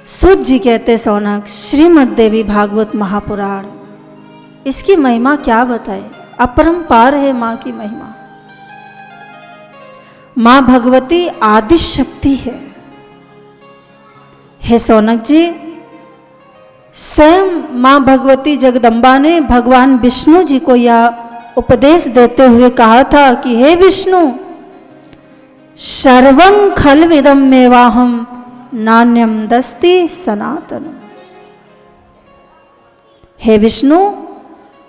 सूत जी कहते सौनक, श्रीमद् देवी भागवत महापुराण, इसकी महिमा क्या बताए, अपरंपार है माँ की महिमा। माँ भगवती आदि शक्ति है। हे सौनक जी, स्वयं माँ भगवती जगदम्बा ने भगवान विष्णु जी को यह उपदेश देते हुए कहा था कि हे विष्णु, सर्वं खल्विदं मेवाहम नान्यम दस्ति सनातन। हे विष्णु,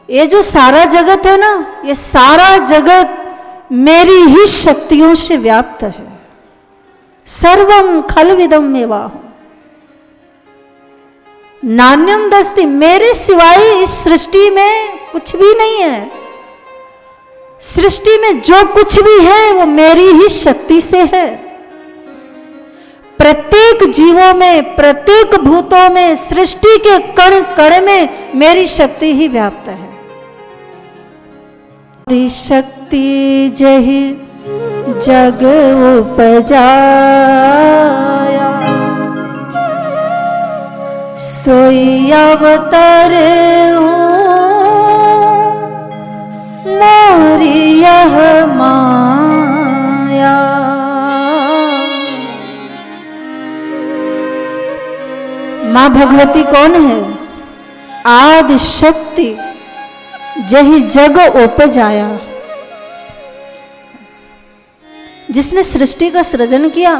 ये जो सारा जगत है ना, ये सारा जगत मेरी ही शक्तियों से व्याप्त है। सर्वं खल्विदं मेवाहम नान्यम दस्ति, मेरे सिवाय इस सृष्टि में कुछ भी नहीं है। सृष्टि में जो कुछ भी है वो मेरी ही शक्ति से है। प्रत्येक जीवों में, प्रत्येक भूतों में, सृष्टि के कण कण में मेरी शक्ति ही व्याप्त है। शक्ति जहि जग उपजाया, सोई अवतार मोरी यह माया। माँ भगवती कौन है? आदि शक्ति जही जग उपजाया, जिसने सृष्टि का सृजन किया।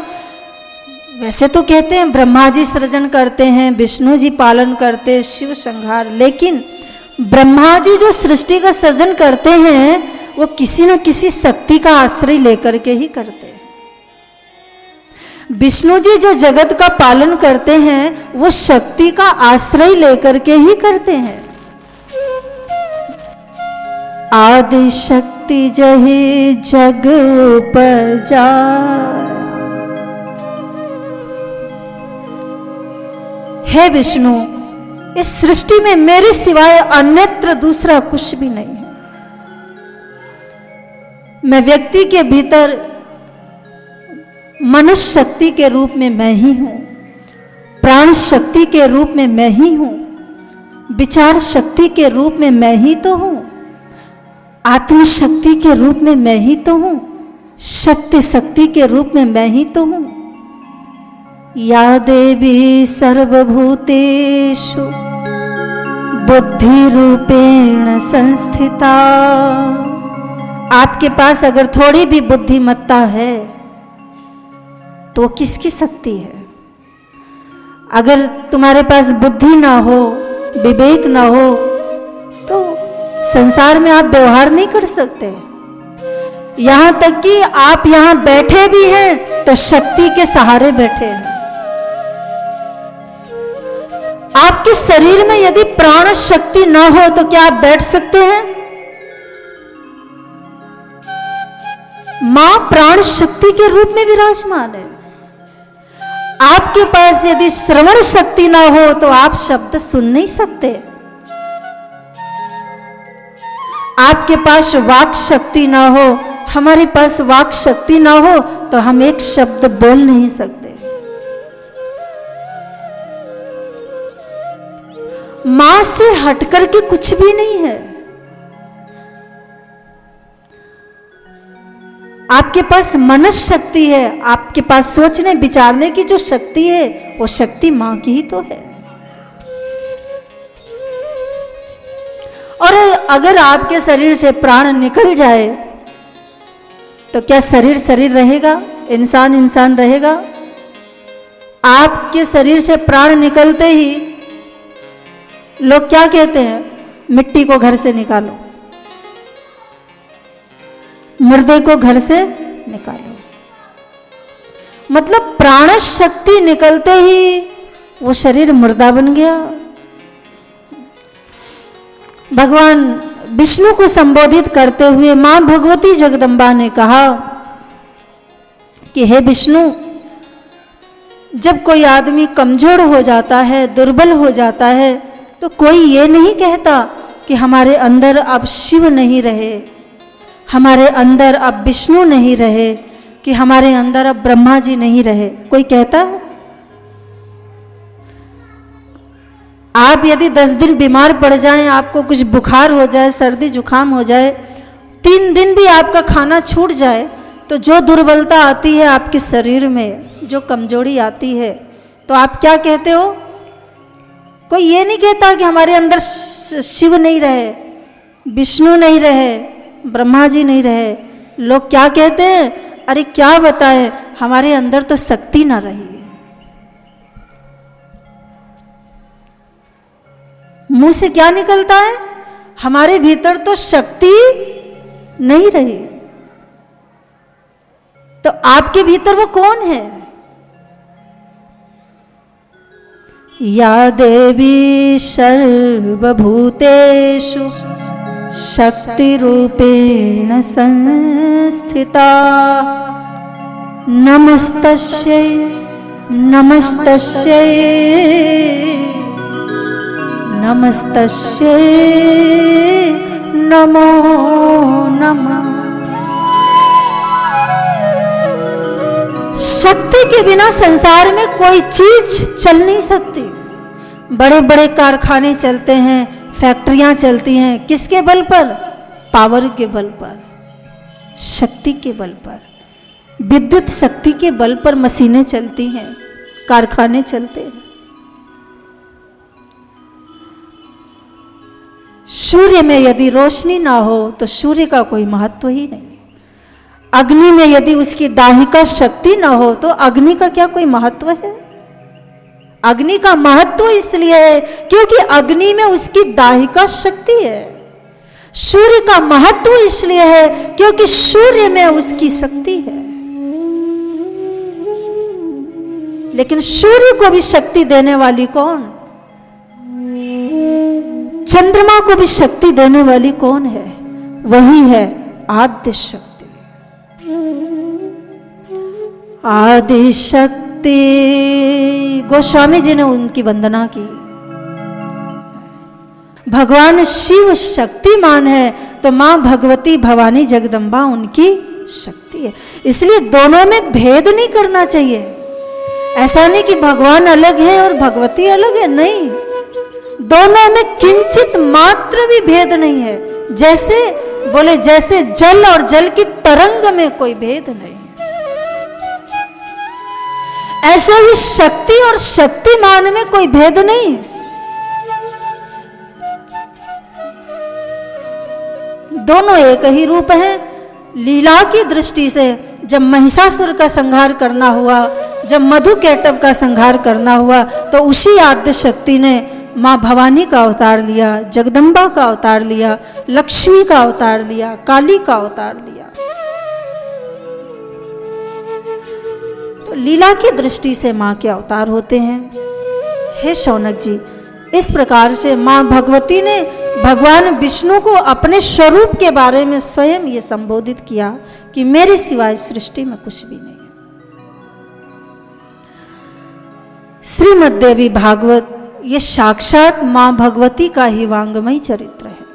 वैसे तो कहते हैं ब्रह्मा जी सृजन करते हैं, विष्णु जी पालन करते हैं, शिव संहार, लेकिन ब्रह्मा जी जो सृष्टि का सृजन करते हैं वो किसी न किसी शक्ति का आश्रय लेकर के ही करते हैं। विष्णु जी जो जगत का पालन करते हैं वो शक्ति का आश्रय लेकर के ही करते हैं। आदि शक्ति जही जग उपजा, हे विष्णु, इस सृष्टि में मेरे सिवाय अन्यत्र दूसरा कुछ भी नहीं है। मैं व्यक्ति के भीतर मनुष्य शक्ति के रूप में मैं ही हूं, प्राण शक्ति के रूप में मैं ही हूं, विचार शक्ति के रूप में मैं ही तो हूं, आत्म शक्ति के रूप में मैं ही तो हूं, शक्ति शक्ति के रूप में मैं ही तो हूं। या देवी सर्वभूतेषु बुद्धि रूपेण संस्थिता। आपके पास अगर थोड़ी भी बुद्धिमत्ता है तो किसकी शक्ति है? अगर तुम्हारे पास बुद्धि ना हो, विवेक ना हो, तो संसार में आप व्यवहार नहीं कर सकते। यहां तक कि आप यहां बैठे भी हैं तो शक्ति के सहारे बैठे हैं। आपके शरीर में यदि प्राण शक्ति ना हो तो क्या आप बैठ सकते हैं? मां प्राण शक्ति के रूप में विराजमान है। आपके पास यदि श्रवण शक्ति ना हो तो आप शब्द सुन नहीं सकते। आपके पास वाक शक्ति ना हो, हमारे पास वाक शक्ति ना हो तो हम एक शब्द बोल नहीं सकते। मां से हटकर के कुछ भी नहीं है। आपके पास मनस शक्ति है, आपके पास सोचने विचारने की जो शक्ति है वो शक्ति मां की ही तो है। और अगर आपके शरीर से प्राण निकल जाए तो क्या शरीर शरीर रहेगा? इंसान इंसान रहेगा? आपके शरीर से प्राण निकलते ही लोग क्या कहते हैं? मिट्टी को घर से निकालो, मुर्दे को घर से निकालो। मतलब प्राण शक्ति निकलते ही वो शरीर मुर्दा बन गया। भगवान विष्णु को संबोधित करते हुए मां भगवती जगदम्बा ने कहा कि हे विष्णु, जब कोई आदमी कमजोर हो जाता है, दुर्बल हो जाता है, तो कोई ये नहीं कहता कि हमारे अंदर अब शिव नहीं रहे, हमारे अंदर अब विष्णु नहीं रहे, कि हमारे अंदर अब ब्रह्मा जी नहीं रहे। कोई कहता है? आप यदि 10 दिन बीमार पड़ जाएं, आपको कुछ बुखार हो जाए, सर्दी जुकाम हो जाए, 3 दिन भी आपका खाना छूट जाए, तो जो दुर्बलता आती है आपके शरीर में, जो कमजोरी आती है, तो आप क्या कहते हो? कोई ये नहीं कहता कि हमारे अंदर शिव नहीं रहे, विष्णु नहीं रहे, ब्रह्मा जी नहीं रहे। लोग क्या कहते हैं? अरे क्या बताएं, हमारे अंदर तो शक्ति ना रही। मुंह से क्या निकलता है? हमारे भीतर तो शक्ति नहीं रही। तो आपके भीतर वो कौन है? या देवी सर्वभूतेषु शक्ति रूपेण संस्थिता नमस्तस्यै नमस्तस्यै नमस्तस्यै नमो नमः। शक्ति के बिना संसार में कोई चीज चल नहीं सकती। बड़े बड़े कारखाने चलते हैं, फैक्ट्रियां चलती हैं, किसके बल पर? पावर के बल पर, शक्ति के बल पर, विद्युत शक्ति के बल पर मशीनें चलती हैं, कारखाने चलते हैं। सूर्य में यदि रोशनी ना हो तो सूर्य का कोई महत्व ही नहीं। अग्नि में यदि उसकी दाहिका शक्ति ना हो तो अग्नि का क्या कोई महत्व है? अग्नि का महत्व इसलिए है क्योंकि अग्नि में उसकी दाहिका शक्ति है। सूर्य का महत्व इसलिए है क्योंकि सूर्य में उसकी शक्ति है। लेकिन सूर्य को भी शक्ति देने वाली कौन? चंद्रमा को भी शक्ति देने वाली कौन है? वही है आद्य शक्ति। आदि शक्ति, गोस्वामी जी ने उनकी वंदना की। भगवान शिव शक्तिमान है तो मां भगवती भवानी जगदम्बा उनकी शक्ति है। इसलिए दोनों में भेद नहीं करना चाहिए। ऐसा नहीं कि भगवान अलग है और भगवती अलग है, नहीं, दोनों में किंचित मात्र भी भेद नहीं है। जैसे बोले जैसे जल और जल की तरंग में कोई भेद नहीं, ऐसे ही शक्ति और शक्तिमान में कोई भेद नहीं। दोनों एक ही रूप हैं। लीला की दृष्टि से जब महिषासुर का संहार करना हुआ, जब मधुकैटभ का संहार करना हुआ, तो उसी आद्य शक्ति ने मां भवानी का अवतार लिया, जगदम्बा का अवतार लिया, लक्ष्मी का अवतार लिया, काली का अवतार लिया। तो लीला की दृष्टि से मां के अवतार होते हैं। हे शौनक जी, इस प्रकार से मां भगवती ने भगवान विष्णु को अपने स्वरूप के बारे में स्वयं ये संबोधित किया कि मेरे सिवाय सृष्टि में कुछ भी नहीं है। श्रीमद्देवी भागवत ये साक्षात मां भगवती का ही वांगमयी चरित्र है।